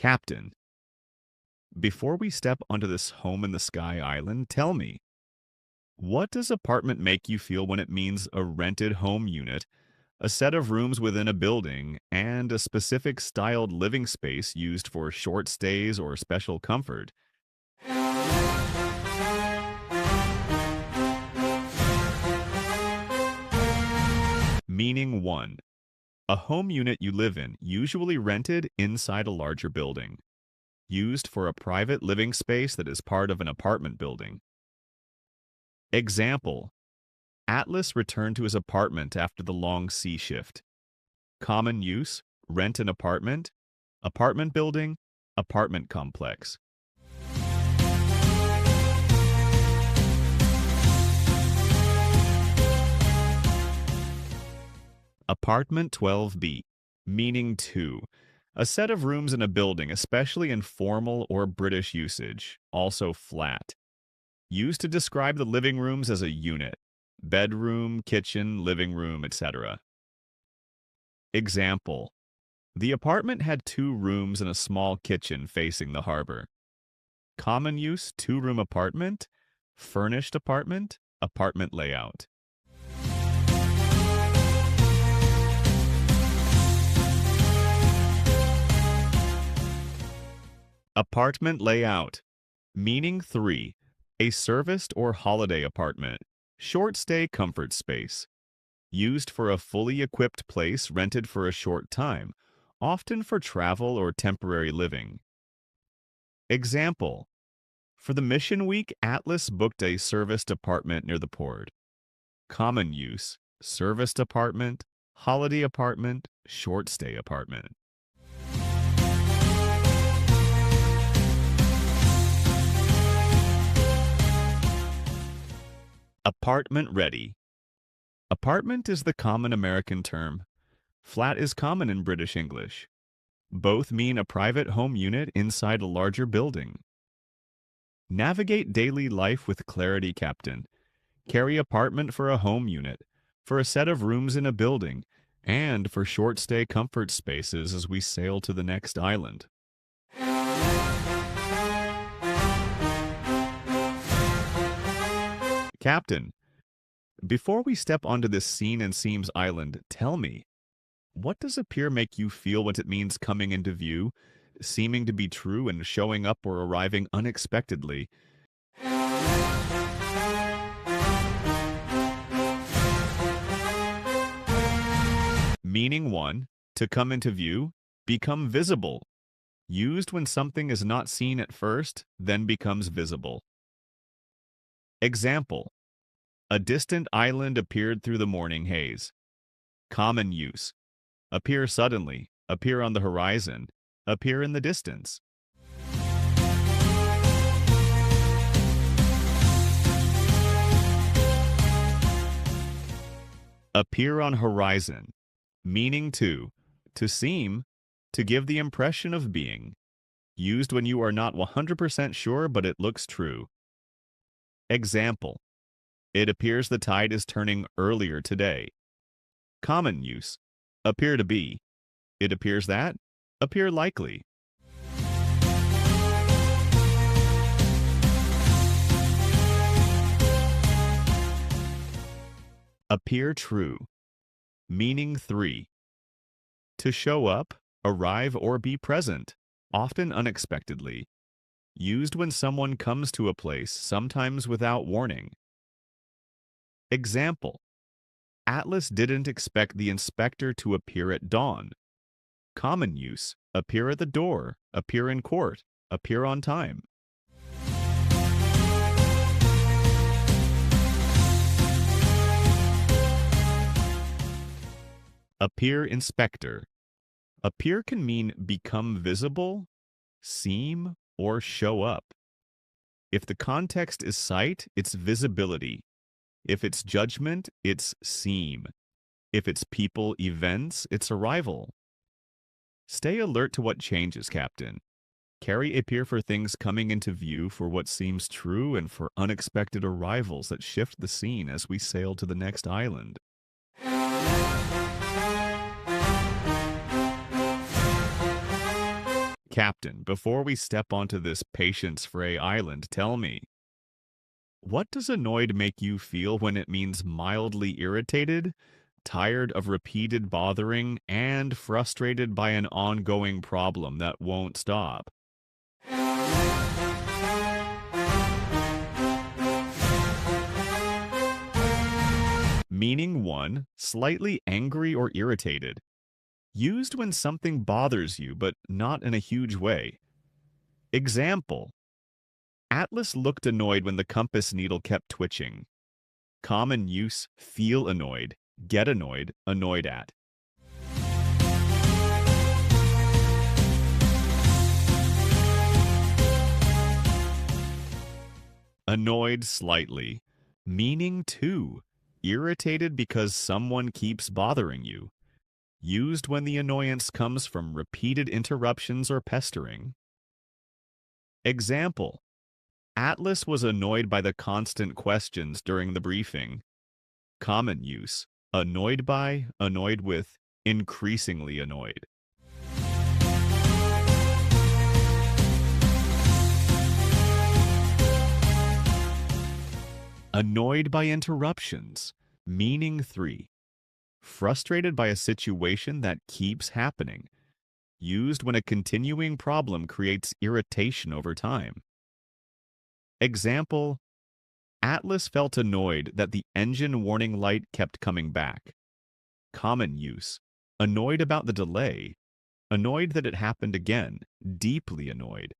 Captain, before we step onto this home in the sky island, tell me, what does apartment make you feel when it means a rented home unit, a set of rooms within a building, and a specific styled living space used for short stays or special comfort? Meaning 1. A home unit you live in, usually rented inside a larger building, used for a private living space that is part of an apartment building. Example: Atlas returned to his apartment after the long sea shift. Common use: rent an apartment, apartment building, apartment complex. Apartment 12B, meaning 2. A set of rooms in a building, especially in formal or British usage, also flat. Used to describe the living rooms as a unit: bedroom, kitchen, living room, etc. Example: The apartment had 2 rooms and a small kitchen facing the harbor. Common use: 2-room apartment, furnished apartment, apartment layout. Apartment layout, meaning 3. A serviced or holiday apartment, short stay comfort space. Used for a fully equipped place rented for a short time, often for travel or temporary living. Example: For the mission week, Atlas booked a serviced apartment near the port. Common use: serviced apartment, holiday apartment, short stay apartment. Apartment ready. Apartment is the common American term. Flat is common in British English. Both mean a private home unit inside a larger building. Navigate daily life with clarity, Captain. Carry apartment for a home unit, for a set of rooms in a building, and for short stay comfort spaces as we sail to the next island. Captain, before we step onto this scene and seams island, tell me, what does appear make you feel when it means coming into view, seeming to be true, and showing up or arriving unexpectedly? Meaning 1. To come into view, become visible. Used when something is not seen at first, then becomes visible. Example: A distant island appeared through the morning haze. Common use: appear suddenly, appear on the horizon, appear in the distance. Appear on horizon, meaning 2. To seem, to give the impression of being. Used when you are not 100% sure but it looks true. Example: It appears the tide is turning earlier today. Common use: appear to be. It appears that. Appear likely. Appear true, meaning 3. To show up, arrive, or be present, often unexpectedly. Used when someone comes to a place, sometimes without warning. Example: Atlas didn't expect the inspector to appear at dawn. Common use: appear at the door, appear in court, appear on time. Appear inspector. Appear can mean become visible, seem, or show up. If the context is sight, it's visibility. If it's judgment, it's seem. If it's people, events, it's arrival. Stay alert to what changes, Captain. Carry appear for things coming into view, for what seems true, and for unexpected arrivals that shift the scene as we sail to the next island. Captain, before we step onto this patience-free island, tell me, what does annoyed make you feel when it means mildly irritated, tired of repeated bothering, and frustrated by an ongoing problem that won't stop? Meaning 1, slightly angry or irritated. Used when something bothers you, but not in a huge way. Example: Atlas looked annoyed when the compass needle kept twitching. Common use: feel annoyed, get annoyed, annoyed at. Annoyed slightly. Meaning 2, irritated because someone keeps bothering you. Used when the annoyance comes from repeated interruptions or pestering. Example: Atlas was annoyed by the constant questions during the briefing. Common use: annoyed by, annoyed with, increasingly annoyed. Annoyed by interruptions. Meaning 3, frustrated by a situation that keeps happening. Used when a continuing problem creates irritation over time. Example: Atlas felt annoyed that the engine warning light kept coming back. Common use: annoyed about the delay, annoyed that it happened again, deeply annoyed.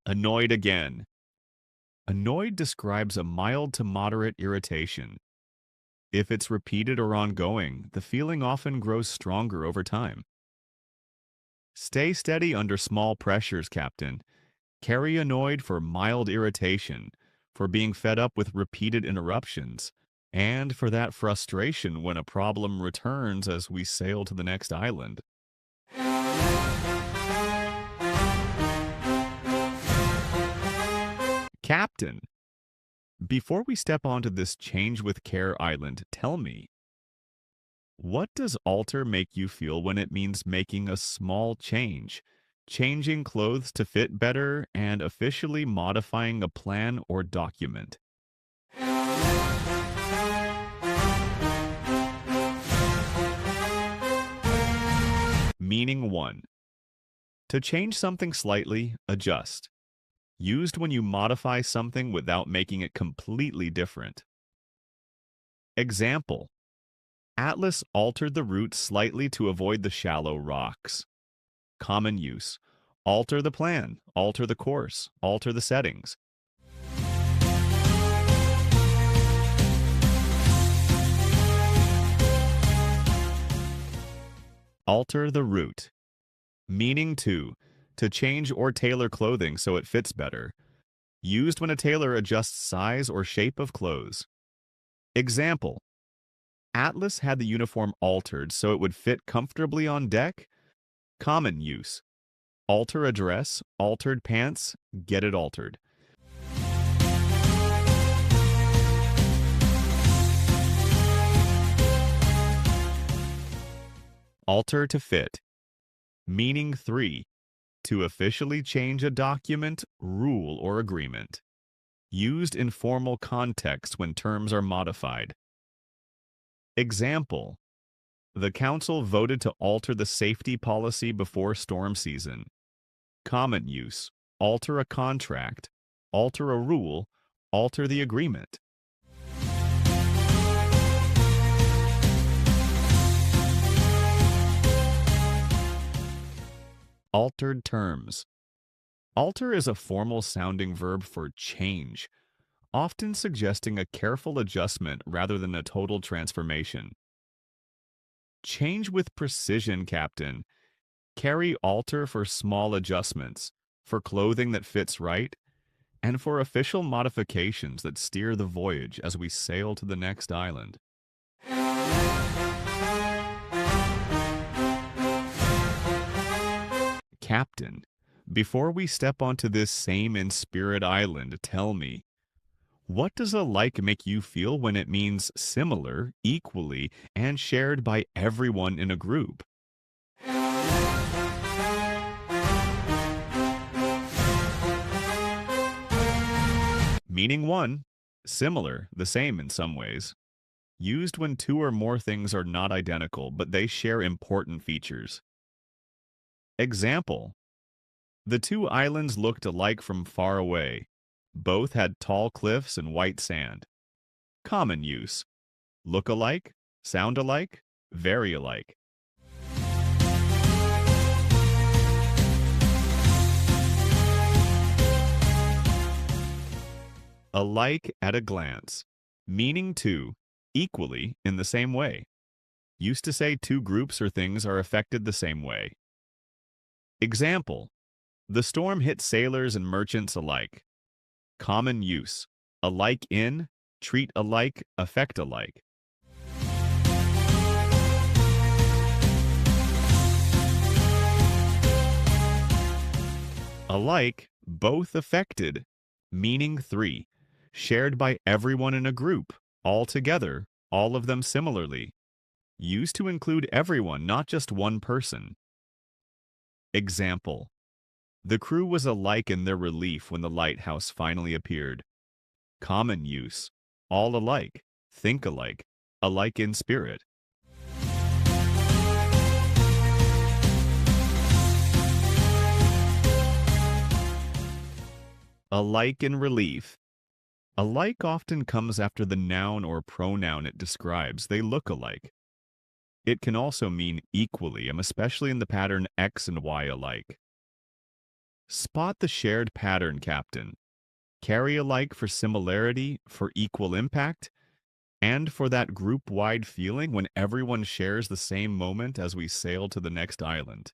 Annoyed again. Annoyed describes a mild to moderate irritation. If it's repeated or ongoing, the feeling often grows stronger over time. Stay steady under small pressures, Captain. Carry annoyed for mild irritation, for being fed up with repeated interruptions, and for that frustration when a problem returns as we sail to the next island. Captain, before we step onto this change with care island, tell me, what does alter make you feel when it means making a small change, changing clothes to fit better, and officially modifying a plan or document? Meaning 1, to change something slightly, adjust. Used when you modify something without making it completely different. Example: Atlas altered the route slightly to avoid the shallow rocks. Common use: alter the plan, alter the course, alter the settings. Alter the route. Meaning 2, to change or tailor clothing so it fits better. Used when a tailor adjusts size or shape of clothes. Example: Atlas had the uniform altered so it would fit comfortably on deck. Common use: alter a dress, altered pants, get it altered. Alter to fit. Meaning 3, to officially change a document, rule, or agreement. Used in formal context when terms are modified. Example: the council voted to alter the safety policy before storm season. Common use: alter a contract, alter a rule, alter the agreement. Altered terms. Alter is a formal sounding verb for change, often suggesting a careful adjustment rather than a total transformation. Change with precision, Captain. Carry alter for small adjustments, for clothing that fits right, and for official modifications that steer the voyage as we sail to the next island. Captain, before we step onto this same in-spirit island, tell me, What does a like make you feel when it means similar, equally, and shared by everyone in a group? Meaning 1, similar, the same in some ways. Used when two or more things are not identical, but they share important features. Example: the two islands looked alike from far away. Both had tall cliffs and white sand. Common use: look alike, sound alike, very alike. Alike at a glance. Meaning 2, equally in the same way. Used to say two groups or things are affected the same way. Example: the storm hit sailors and merchants alike. Common use: alike in, treat alike, affect alike. Alike, both affected. Meaning 3, shared by everyone in a group, all together, all of them similarly. Used to include everyone, not just one person. Example: the crew was alike in their relief when the lighthouse finally appeared. Common use: all alike, think alike in spirit. Alike in relief. Alike often comes after the noun or pronoun it describes. They look alike. It can also mean equally, especially in the pattern X and Y alike. Spot the shared pattern, Captain. Carry alike for similarity, for equal impact, and for that group-wide feeling when everyone shares the same moment as we sail to the next island.